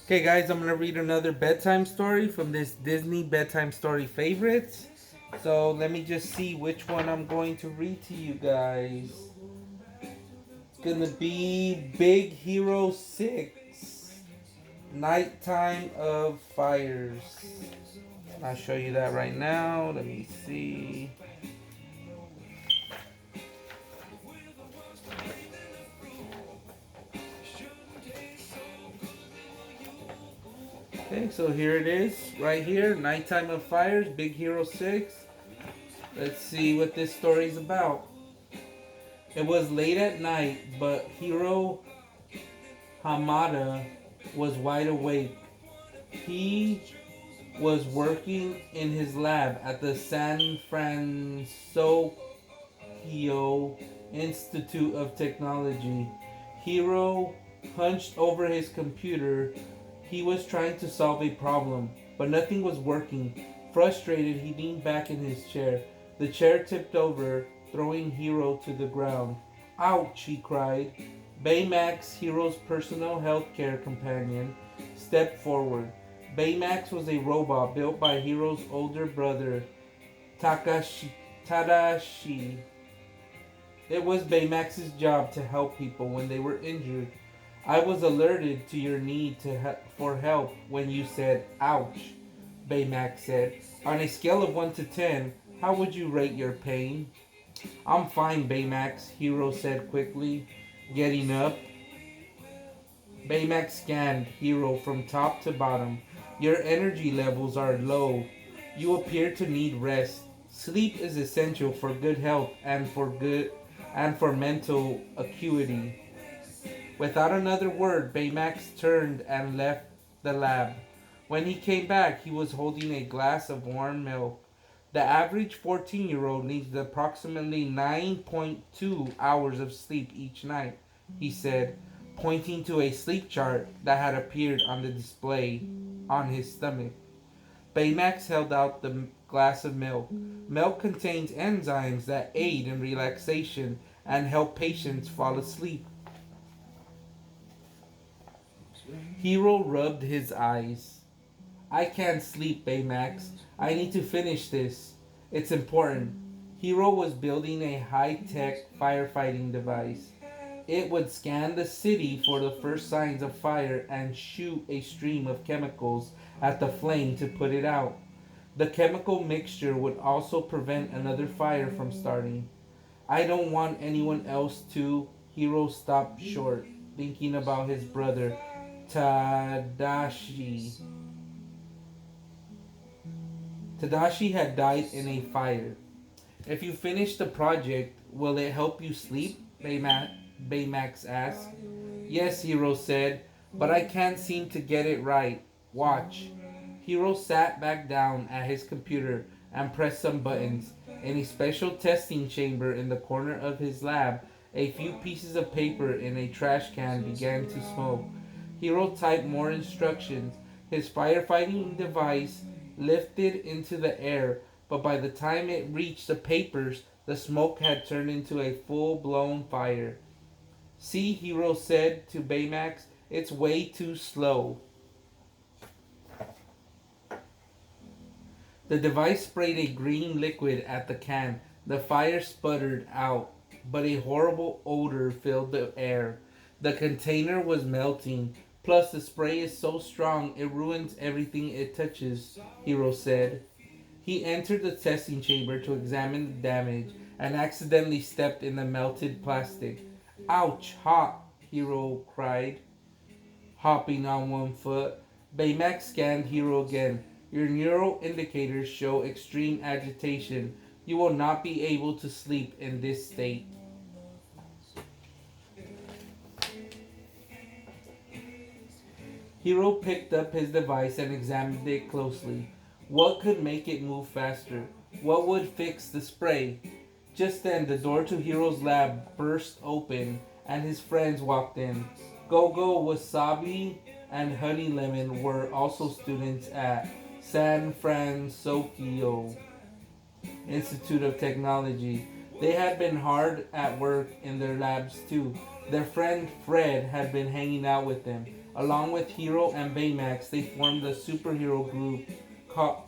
Okay, guys, I'm gonna read another bedtime story from this Disney bedtime story favorites. So let me just see which one I'm going to read to you guys. It's gonna be Big Hero 6, Nighttime of Fires. I'll show you that right now. Let me see. Okay, so here it is, right here, Nighttime of Fires, Big Hero 6. Let's see what this story is about. It was late at night, but Hiro Hamada was wide awake. He was working in his lab at the San Francisco Institute of Technology. Hiro hunched over his computer. He was trying to solve a problem, but nothing was working. Frustrated, he leaned back in his chair. The chair tipped over, throwing Hiro to the ground. Ouch, he cried. Baymax, Hiro's personal healthcare companion, stepped forward. Baymax was a robot built by Hiro's older brother, Tadashi. It was Baymax's job to help people when they were injured. I was alerted to your need for help when you said, ouch, Baymax said. On a scale of 1 to 10, how would you rate your pain? I'm fine, Baymax, Hiro said quickly, getting up. Baymax scanned Hiro from top to bottom. Your energy levels are low. You appear to need rest. Sleep is essential for good health and for mental acuity. Without another word, Baymax turned and left the lab. When he came back, he was holding a glass of warm milk. The average 14-year-old needs approximately 9.2 hours of sleep each night, he said, pointing to a sleep chart that had appeared on the display on his stomach. Baymax held out the glass of milk. Milk contains enzymes that aid in relaxation and help patients fall asleep. Hiro rubbed his eyes. I can't sleep, Baymax. I need to finish this. It's important. Hiro was building a high-tech firefighting device. It would scan the city for the first signs of fire and shoot a stream of chemicals at the flame to put it out. The chemical mixture would also prevent another fire from starting. I don't want anyone else to. Hiro stopped short, thinking about his brother, Tadashi. Tadashi had died in a fire. If you finish the project, will it help you sleep? Baymax asked. Yes, Hiro said, but I can't seem to get it right. Watch. Hiro sat back down at his computer and pressed some buttons. In a special testing chamber in the corner of his lab, a few pieces of paper in a trash can began to smoke. Hiro typed more instructions. His firefighting device lifted into the air, but by the time it reached the papers, the smoke had turned into a full blown fire. See, Hiro said to Baymax, it's way too slow. The device sprayed a green liquid at the can. The fire sputtered out, but a horrible odor filled the air. The container was melting. Plus, the spray is so strong it ruins everything it touches, Hiro said. He entered the testing chamber to examine the damage and accidentally stepped in the melted plastic. Ouch, hot, Hiro cried, hopping on one foot. Baymax scanned Hiro again. Your neural indicators show extreme agitation. You will not be able to sleep in this state. Hiro picked up his device and examined it closely. What could make it move faster? What would fix the spray? Just then, the door to Hiro's lab burst open and his friends walked in. Gogo, Wasabi, and Honey Lemon were also students at San Francisco Institute of Technology. They had been hard at work in their labs too. Their friend Fred had been hanging out with them, Along with Hero and Baymax, ca-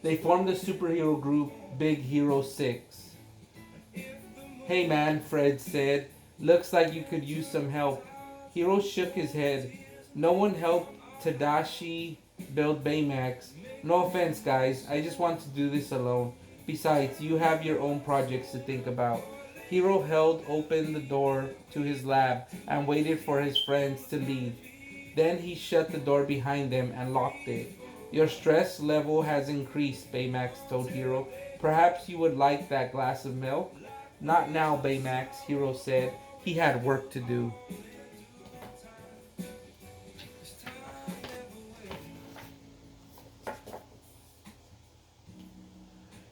they formed the superhero group Big Hero 6. Hey man, Fred said. Looks like you could use some help. Hero shook his head. No one helped Tadashi build Baymax. No offense, guys. I just want to do this alone. Besides, you have your own projects to think about. Hero held open the door to his lab and waited for his friends to leave. Then he shut the door behind them and locked it. Your stress level has increased, Baymax told Hero. Perhaps you would like that glass of milk? Not now, Baymax, Hero said. He had work to do.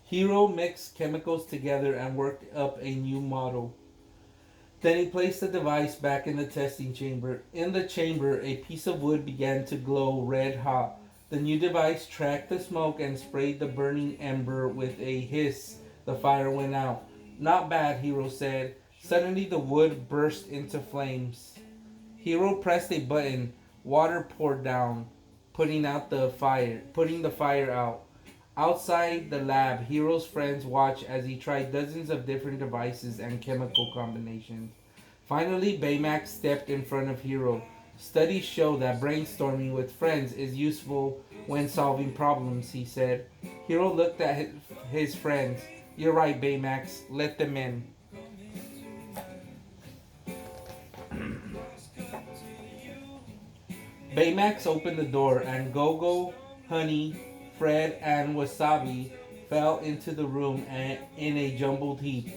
Hero mixed chemicals together and worked up a new model. Then he placed the device back in the testing chamber. In the chamber, a piece of wood began to glow red hot. The new device tracked the smoke and sprayed the burning ember with a hiss. The fire went out. Not bad, Hero said. Suddenly the wood burst into flames. Hero pressed a button. Water poured down, putting the fire out. Outside the lab, Hero's friends watched as he tried dozens of different devices and chemical combinations. Finally, Baymax stepped in front of Hero. Studies show that brainstorming with friends is useful when solving problems, he said. Hero looked at his friends. You're right, Baymax. Let them in. Baymax opened the door, and Gogo, Honey, Fred, and Wasabi fell into the room in a jumbled heap.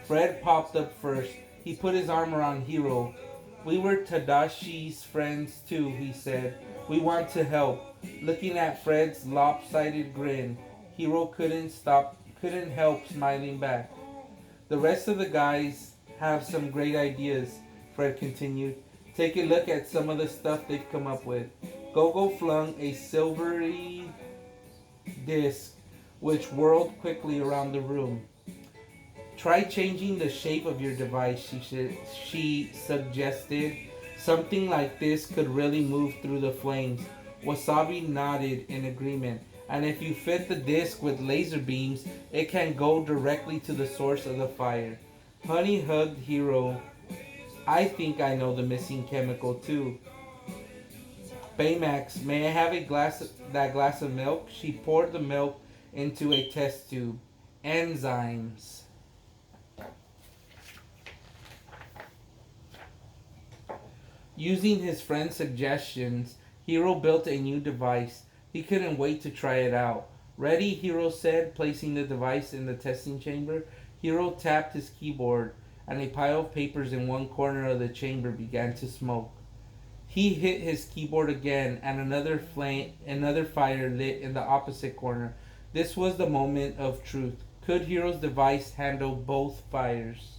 Fred popped up first. He put his arm around Hero. We were Tadashi's friends too, he said. We want to help. Looking at Fred's lopsided grin, Hero couldn't help smiling back. The rest of the guys have some great ideas, Fred continued. Take a look at some of the stuff they've come up with. Gogo flung a silvery disc which whirled quickly around the room. Try changing the shape of your device, she suggested. Something like this could really move through the flames. Wasabi nodded in agreement. And if you fit the disc with laser beams, it can go directly to the source of the fire. Honey hugged Hero. I think I know the missing chemical too. Baymax, may I have that glass of milk? She poured the milk into a test tube. Enzymes. Using his friend's suggestions, Hero built a new device. He couldn't wait to try it out. Ready, Hero said, placing the device in the testing chamber. Hero tapped his keyboard, and a pile of papers in one corner of the chamber began to smoke. He hit his keyboard again, and another fire lit in the opposite corner. This was the moment of truth. Could Hero's device handle both fires?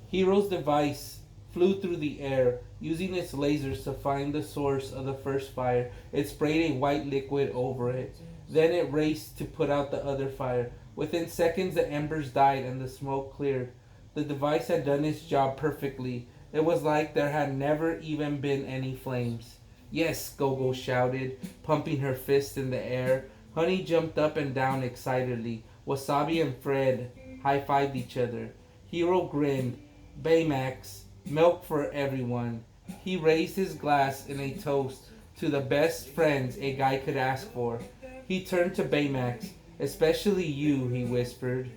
Hero's device flew through the air. Using its lasers to find the source of the first fire, it sprayed a white liquid over it. Then it raced to put out the other fire. Within seconds, the embers died and the smoke cleared. The device had done its job perfectly. It was like there had never even been any flames. Yes, Gogo shouted, pumping her fist in the air. Honey jumped up and down excitedly. Wasabi and Fred high-fived each other. Hero grinned. Baymax, milk for everyone. He raised his glass in a toast to the best friends a guy could ask for. He turned to Baymax. Especially you, he whispered.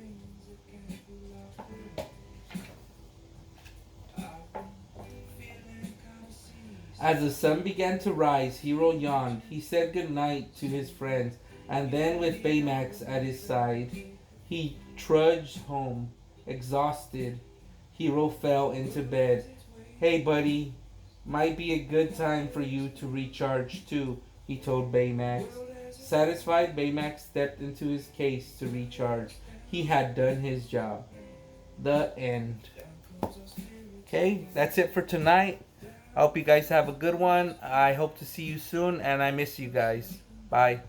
As the sun began to rise, Hero yawned. He said goodnight to his friends, and then with Baymax at his side, he trudged home, exhausted. Hero fell into bed. Hey buddy, might be a good time for you to recharge too, he told Baymax. Satisfied, Baymax stepped into his case to recharge. He had done his job. The end. Okay, that's it for tonight. I hope you guys have a good one. I hope to see you soon, and I miss you guys. Bye.